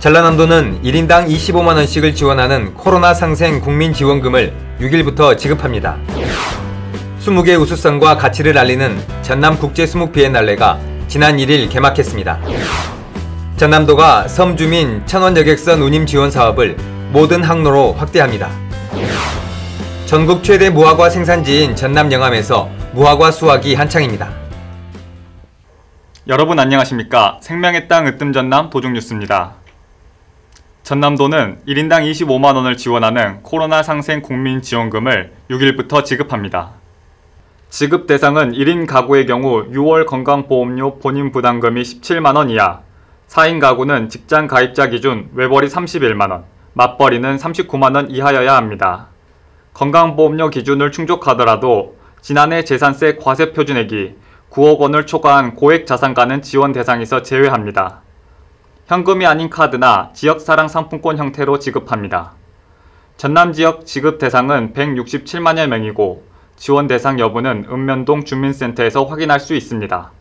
전라남도는 1인당 25만원씩을 지원하는 코로나 상생 국민지원금을 6일부터 지급합니다. 20개 우수성과 가치를 알리는 전남국제수묵비엔날레가 지난 1일 개막했습니다. 전남도가 섬주민 천원 여객선 운임 지원 사업을 모든 항로로 확대합니다. 전국 최대 무화과 생산지인 전남 영암에서 무화과 수확이 한창입니다. 여러분 안녕하십니까? 생명의 땅 으뜸전남 도중뉴스입니다. 전남도는 1인당 25만원을 지원하는 코로나 상생 국민지원금을 6일부터 지급합니다. 지급 대상은 1인 가구의 경우 6월 건강보험료 본인 부담금이 17만원 이하, 4인 가구는 직장 가입자 기준 외벌이 31만원, 맞벌이는 39만원 이하여야 합니다. 건강보험료 기준을 충족하더라도 지난해 재산세 과세 표준액이 9억 원을 초과한 고액 자산가는 지원 대상에서 제외합니다. 현금이 아닌 카드나 지역사랑 상품권 형태로 지급합니다. 전남 지역 지급 대상은 167만여 명이고 지원 대상 여부는 읍면동 주민센터에서 확인할 수 있습니다.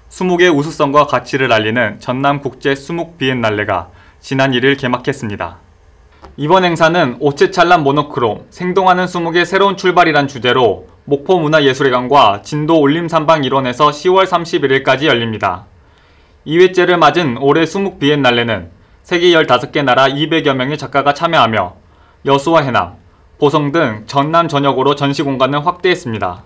20개 우수성과 가치를 알리는 전남국제수묵비엔날레가 지난 1일 개막했습니다. 이번 행사는 오체찬란 모노크롬, 생동하는 수묵의 새로운 출발이란 주제로 목포문화예술회관과 진도 올림산방 일원에서 10월 31일까지 열립니다. 2회째를 맞은 올해 수묵비엔날레는 세계 15개 나라 200여 명의 작가가 참여하며 여수와 해남, 보성 등 전남 전역으로 전시 공간을 확대했습니다.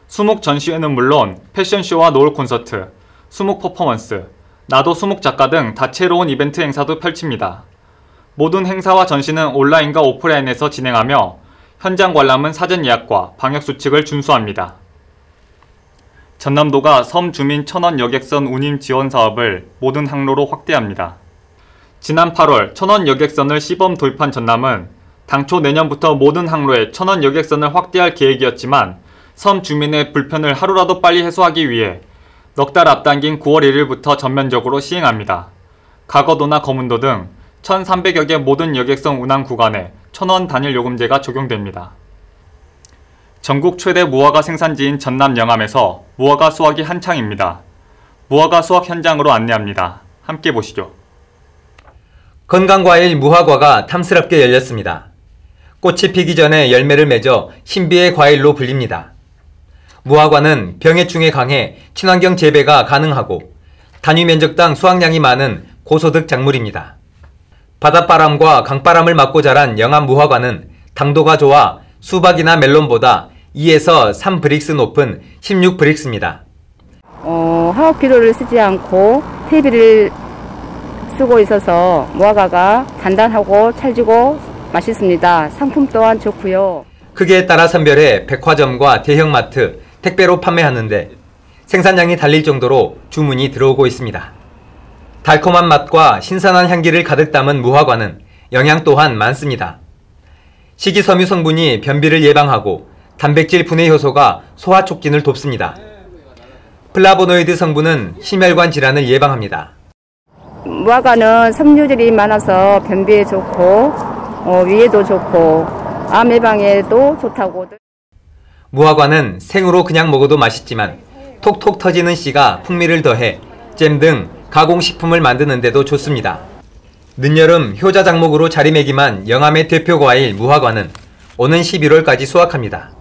수묵 전시회는 물론 패션쇼와 노을 콘서트, 수묵 퍼포먼스, 나도 수묵 작가 등 다채로운 이벤트 행사도 펼칩니다. 모든 행사와 전시는 온라인과 오프라인에서 진행하며 현장 관람은 사전 예약과 방역수칙을 준수합니다. 전남도가 섬 주민 천원 여객선 운임 지원 사업을 모든 항로로 확대합니다. 지난 8월 천원 여객선을 시범 도입한 전남은 당초 내년부터 모든 항로에 천원 여객선을 확대할 계획이었지만 섬 주민의 불편을 하루라도 빨리 해소하기 위해 넉 달 앞당긴 9월 1일부터 전면적으로 시행합니다. 가거도나 거문도 등 1,300여 개 모든 여객선 운항 구간에 천원 단일 요금제가 적용됩니다. 전국 최대 무화과 생산지인 전남 영암에서 무화과 수확이 한창입니다. 무화과 수확 현장으로 안내합니다. 함께 보시죠. 건강과일 무화과가 탐스럽게 열렸습니다. 꽃이 피기 전에 열매를 맺어 신비의 과일로 불립니다. 무화과는 병해충에 강해 친환경 재배가 가능하고 단위 면적당 수확량이 많은 고소득 작물입니다. 바닷바람과 강바람을 맞고 자란 영암 무화과는 당도가 좋아 수박이나 멜론보다 2에서 3브릭스 높은 16브릭스입니다. 화학 비료를 쓰지 않고 퇴비를 쓰고 있어서 무화과가 단단하고 찰지고 맛있습니다. 상품 또한 좋고요. 크기에 따라 선별해 백화점과 대형마트, 택배로 판매하는데 생산량이 달릴 정도로 주문이 들어오고 있습니다. 달콤한 맛과 신선한 향기를 가득 담은 무화과는 영양 또한 많습니다. 식이섬유 성분이 변비를 예방하고 단백질 분해 효소가 소화 촉진을 돕습니다. 플라보노이드 성분은 심혈관 질환을 예방합니다. 무화과는 섬유질이 많아서 변비에 좋고 위에도 좋고 암 예방에도 좋다고. 무화과는 생으로 그냥 먹어도 맛있지만 톡톡 터지는 씨가 풍미를 더해 잼 등 가공식품을 만드는 데도 좋습니다. 늦여름 효자 작목으로 자리매김한 영암의 대표 과일 무화과는 오는 11월까지 수확합니다.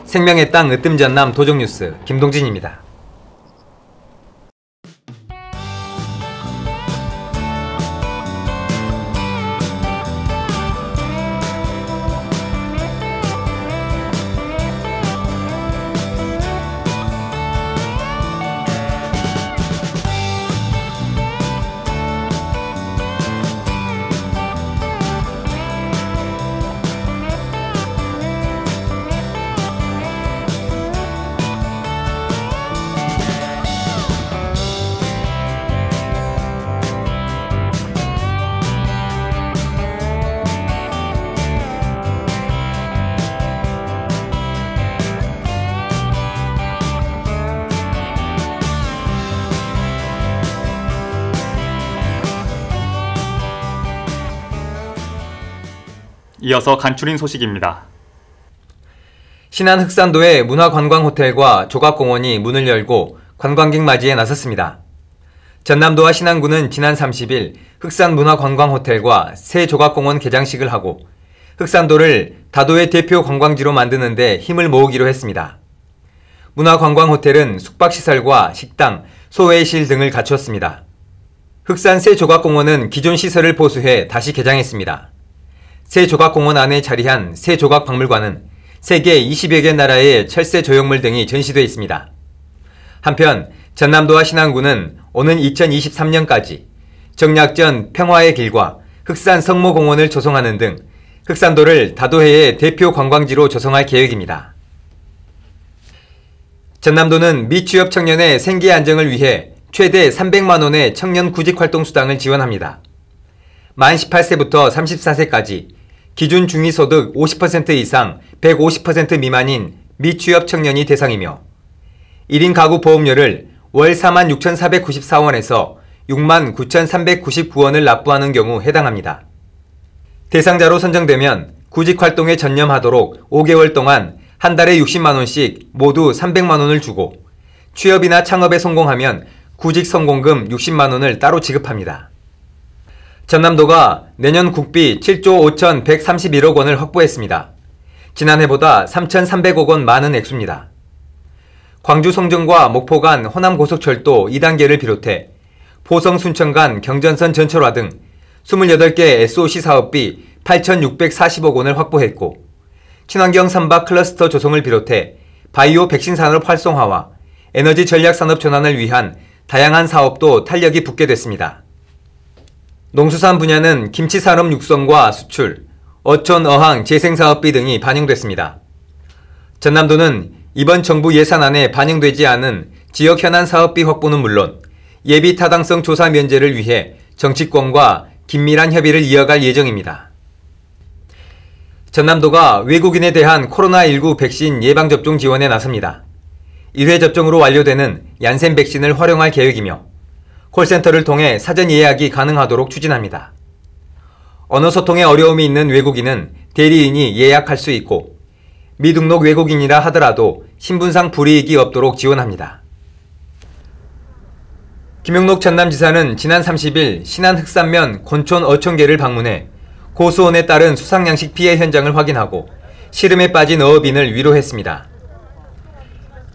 생명의 땅 으뜸전남 도정뉴스 김동진입니다. 이어서 간추린 소식입니다. 신안 흑산도의 문화관광호텔과 조각공원이 문을 열고 관광객 맞이에 나섰습니다. 전남도와 신안군은 지난 30일 흑산문화관광호텔과 새 조각공원 개장식을 하고 흑산도를 다도의 대표 관광지로 만드는 데 힘을 모으기로 했습니다. 문화관광호텔은 숙박시설과 식당, 소외실 등을 갖추었습니다. 흑산 새 조각공원은 기존 시설을 보수해 다시 개장했습니다. 새 조각공원 안에 자리한 새 조각박물관은 세계 20여 개 나라의 철새 조형물 등이 전시되어 있습니다. 한편 전남도와 신안군은 오는 2023년까지 정약전 평화의 길과 흑산 성모공원을 조성하는 등 흑산도를 다도해의 대표 관광지로 조성할 계획입니다. 전남도는 미취업 청년의 생계 안정을 위해 최대 300만 원의 청년 구직활동수당을 지원합니다. 만 18세부터 34세까지 기준 중위소득 50% 이상 150% 미만인 미취업 청년이 대상이며 1인 가구 보험료를 월 46,494원에서 69,399원을 납부하는 경우 해당합니다. 대상자로 선정되면 구직활동에 전념하도록 5개월 동안 한 달에 60만원씩 모두 300만원을 주고 취업이나 창업에 성공하면 구직성공금 60만원을 따로 지급합니다. 전남도가 내년 국비 7조 5,131억 원을 확보했습니다. 지난해보다 3,300억 원 많은 액수입니다. 광주 송정과 목포 간 호남고속철도 2단계를 비롯해 포성 순천 간 경전선 전철화 등 28개 SOC 사업비 8,640억 원을 확보했고 친환경 선박 클러스터 조성을 비롯해 바이오 백신 산업 활성화와 에너지 전략 산업 전환을 위한 다양한 사업도 탄력이 붙게 됐습니다. 농수산 분야는 김치 산업 육성과 수출, 어촌 어항 재생사업비 등이 반영됐습니다. 전남도는 이번 정부 예산안에 반영되지 않은 지역 현안 사업비 확보는 물론 예비 타당성 조사 면제를 위해 정치권과 긴밀한 협의를 이어갈 예정입니다. 전남도가 외국인에 대한 코로나19 백신 예방접종 지원에 나섭니다. 1회 접종으로 완료되는 얀센 백신을 활용할 계획이며 콜센터를 통해 사전 예약이 가능하도록 추진합니다. 언어 소통에 어려움이 있는 외국인은 대리인이 예약할 수 있고 미등록 외국인이라 하더라도 신분상 불이익이 없도록 지원합니다. 김용록 전남지사는 지난 30일 신안 흑산면 곤촌 어촌계를 방문해 고수온에 따른 수상양식 피해 현장을 확인하고 시름에 빠진 어업인을 위로했습니다.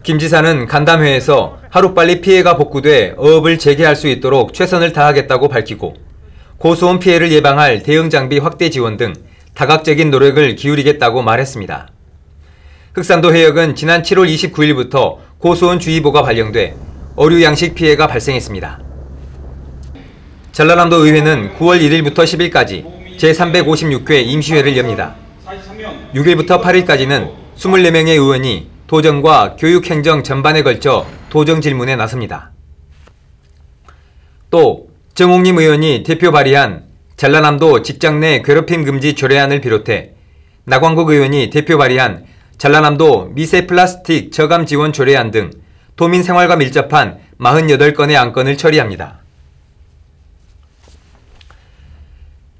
김 지사는 간담회에서 하루빨리 피해가 복구돼 어업을 재개할 수 있도록 최선을 다하겠다고 밝히고 고수온 피해를 예방할 대응 장비 확대 지원 등 다각적인 노력을 기울이겠다고 말했습니다. 흑산도 해역은 지난 7월 29일부터 고수온 주의보가 발령돼 어류 양식 피해가 발생했습니다. 전라남도 의회는 9월 1일부터 10일까지 제356회 임시회를 엽니다. 6일부터 8일까지는 24명의 의원이 도정과 교육행정 전반에 걸쳐 도정 질문에 나섭니다. 또 정옥림 의원이 대표 발의한 전라남도 직장 내 괴롭힘 금지 조례안을 비롯해 나광국 의원이 대표 발의한 전라남도 미세 플라스틱 저감 지원 조례안 등 도민 생활과 밀접한 48건의 안건을 처리합니다.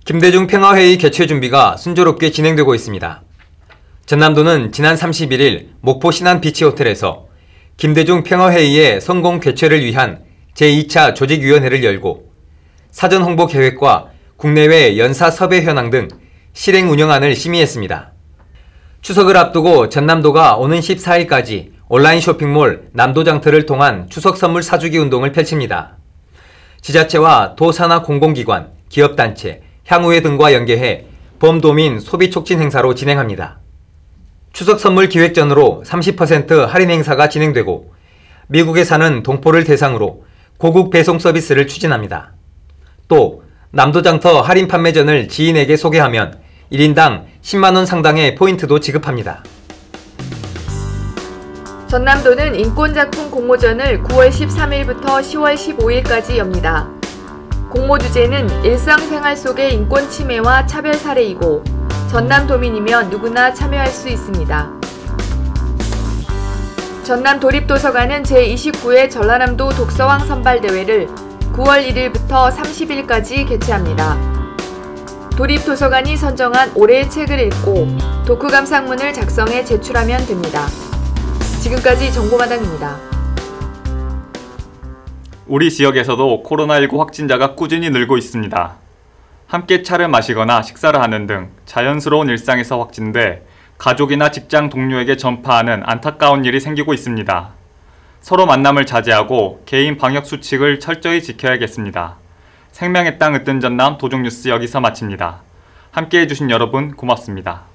김대중 평화회의 개최 준비가 순조롭게 진행되고 있습니다. 전남도는 지난 31일 목포 신안 비치호텔에서 김대중 평화회의의 성공 개최를 위한 제2차 조직위원회를 열고 사전 홍보 계획과 국내외 연사 섭외 현황 등 실행 운영안을 심의했습니다. 추석을 앞두고 전남도가 오는 14일까지 온라인 쇼핑몰 남도장터를 통한 추석 선물 사주기 운동을 펼칩니다. 지자체와 도산하 공공기관, 기업단체, 향후회 등과 연계해 범도민 소비 촉진 행사로 진행합니다. 추석 선물 기획전으로 30% 할인 행사가 진행되고 미국에 사는 동포를 대상으로 고국 배송 서비스를 추진합니다. 또 남도장터 할인 판매전을 지인에게 소개하면 1인당 10만원 상당의 포인트도 지급합니다. 전남도는 인권작품 공모전을 9월 13일부터 10월 15일까지 엽니다. 공모 주제는 일상생활 속의 인권 침해와 차별 사례이고 전남도민이면 누구나 참여할 수 있습니다. 전남도립도서관은 제29회 전라남도 독서왕 선발대회를 9월 1일부터 30일까지 개최합니다. 도립도서관이 선정한 올해의 책을 읽고 독후 감상문을 작성해 제출하면 됩니다. 지금까지 정보마당입니다. 우리 지역에서도 코로나19 확진자가 꾸준히 늘고 있습니다. 함께 차를 마시거나 식사를 하는 등 자연스러운 일상에서 확진돼 가족이나 직장 동료에게 전파하는 안타까운 일이 생기고 있습니다. 서로 만남을 자제하고 개인 방역 수칙을 철저히 지켜야겠습니다. 생명의 땅 으뜸 전남 도종뉴스 여기서 마칩니다. 함께해 주신 여러분 고맙습니다.